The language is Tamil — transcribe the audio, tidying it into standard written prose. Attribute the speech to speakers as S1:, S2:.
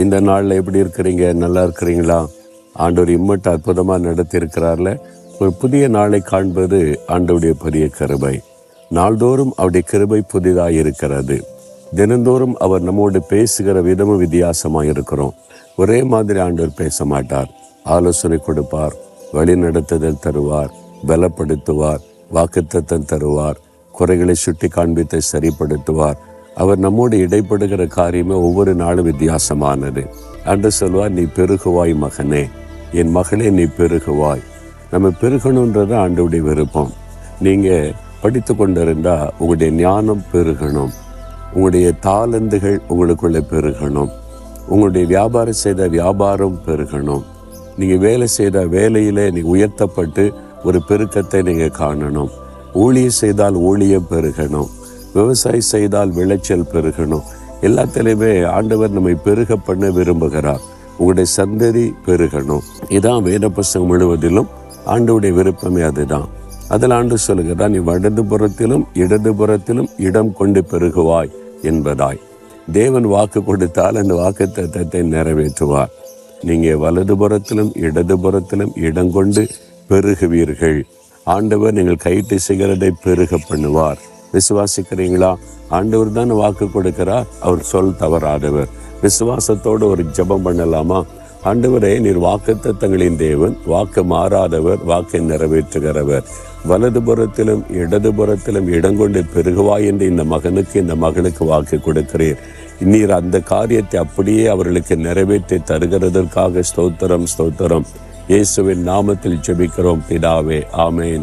S1: இந்த நாளில் எப்படி இருக்கிறீங்க? நல்லா இருக்கிறீங்களா? ஆண்டவர் இம்மட்டு அற்புதமாக நடத்தி இருக்கிறார்ல. ஒரு புதிய நாளை காண்பது ஆண்டவருடைய பெரிய கிருபை. நாள்தோறும் அவருடைய கிருபை புதிதாக இருக்கிறது. தினந்தோறும் அவர் நம்மோடு பேசுகிற விதமும் வித்தியாசமாக இருக்கிறோம். ஒரே மாதிரி ஆண்டவர் பேச மாட்டார். ஆலோசனை கொடுப்பார், வழி நடத்துதல் தருவார், பலப்படுத்துவார், வாக்குத்தத்தம் தருவார், குறைகளை சுட்டி காண்பித்து சரிப்படுத்துவார். அவர் நம்மோடு இடைப்படுகிற காரியமே ஒவ்வொரு நாளும் வித்தியாசமானது. அன்று சொல்வார், நீ பெருகுவாய் மகனே, என் மகளே நீ பெருகுவாய். நம்ம பெருகணுன்றது ஆண்டவருடைய விருப்பம். நீங்கள் படித்து கொண்டிருந்தா உங்களுடைய ஞானம் பெருகணும், உங்களுடைய தாளந்துகள் உங்களுக்குள்ளே பெருகணும், உங்களுடைய வியாபாரம் செய்த வியாபாரம் பெருகணும், நீங்கள் வேலை செய்த வேலையிலே நீங்கள் உயர்த்தப்பட்டு ஒரு பெருக்கத்தை நீங்கள் காணணும், ஊழியம் செய்தால் ஊழியம் பெருகணும், விவசாயம் செய்தால் விளைச்சல் பெருகணும். எல்லாத்திலையுமே ஆண்டவர் நம்மை பெருக பண்ண விரும்புகிறார். உங்களுடைய சந்ததி பெருகணும். இதான் வேத புஸ்தகம் முழுவதிலும் ஆண்டவருடைய விருப்பமே அதுதான். அதில் ஆண்டு சொல்லுகிறார், நீ வலதுபுறத்திலும் இடதுபுறத்திலும் இடம் கொண்டு பெருகுவாய் என்பதாய். தேவன் வாக்கு கொடுத்தால் அந்த வாக்கு தத்தத்தை நிறைவேற்றுவார். நீங்கள் வலதுபுறத்திலும் இடதுபுறத்திலும் இடம் கொண்டு பெருகுவீர்கள். ஆண்டவர் நீங்கள் கைட்டு சிகரத்தை பெருக பண்ணுவார். விசுவாசிக்கிறீங்களா? ஆண்டவர் தான் வாக்கு கொடுக்கிறார். அவர் சொல் தவறாதவர். விசுவாசத்தோடு ஒரு ஜெபம் பண்ணலாமா? ஆண்டவரே, நீர் வாக்குத்தத்தங்களின் தேவன், வாக்கு மாறாதவர், வாக்கை நிறைவேற்றுகிறவர். வலதுபுறத்திலும் இடதுபுறத்திலும் இடங்கொண்டு பெருகுவாய் என்று இந்த மகனுக்கு இந்த மகளுக்கு வாக்கு கொடுக்கிறீர். நீர் அந்த காரியத்தை அப்படியே அவர்களுக்கு நிறைவேற்றி தருகிறதற்காக ஸ்தோத்திரம், ஸ்தோத்திரம். இயேசுவின் நாமத்தில் ஜெபிக்கிறோம் பிதாவே, ஆமேன்.